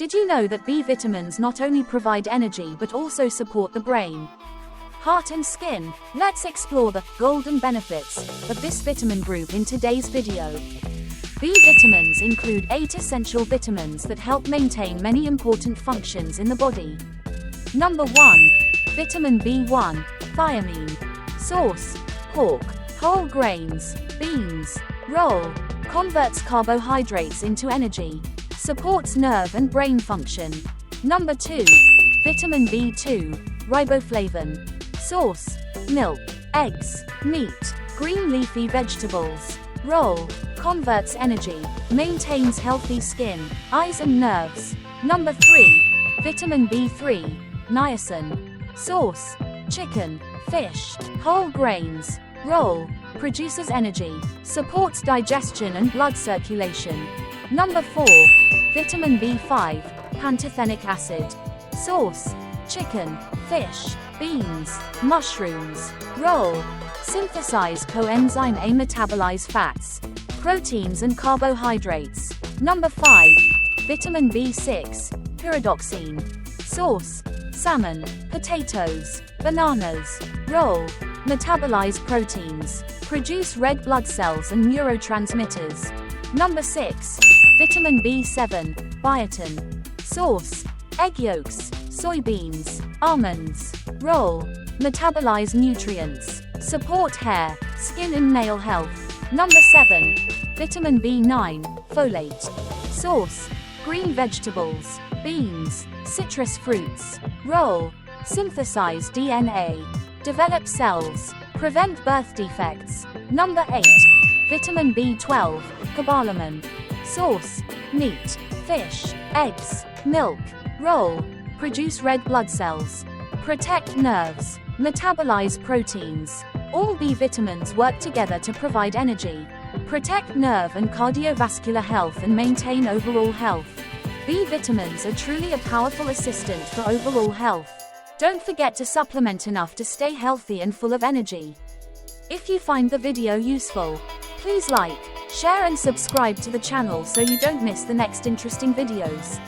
Did you know that B vitamins not only provide energy but also support the brain, heart and skin? Let's explore the golden benefits of this vitamin group in today's video. B vitamins include 8 essential vitamins that help maintain many important functions in the body. Number 1. Vitamin B1, thiamine. Source: pork, whole grains, beans. Role: converts carbohydrates into energy. Supports nerve and brain function. Number 2. Vitamin B2, riboflavin. Source: milk, eggs, meat, green leafy vegetables. Role: converts energy, maintains healthy skin, eyes and nerves. Number 3. Vitamin B3, niacin. Source: chicken, fish, whole grains. Role: produces energy, supports digestion and blood circulation. Number 4. Vitamin B5, pantothenic acid. Source: chicken, fish, beans, mushrooms. Role: synthesize coenzyme A, metabolize fats, proteins and carbohydrates. Number 5. Vitamin B6, pyridoxine. Source: salmon, potatoes, bananas. Role: metabolize proteins, produce red blood cells and neurotransmitters. Number 6. Vitamin B7, biotin. Source: egg yolks, soybeans, almonds. Role: metabolize nutrients, support hair, skin and nail health. Number 7. Vitamin B9, folate. Source: green vegetables, beans, citrus fruits. Role: synthesize DNA, develop cells, prevent birth defects. Number 8. Vitamin B12, cobalamin. Source: meat, fish, eggs, milk. Role: produce red blood cells, protect nerves, metabolize proteins. All B vitamins work together to provide energy, protect nerve and cardiovascular health and maintain overall health. B vitamins are truly a powerful assistant for overall health. Don't forget to supplement enough to stay healthy and full of energy. If you find the video useful, please like, share and subscribe to the channel so you don't miss the next interesting videos.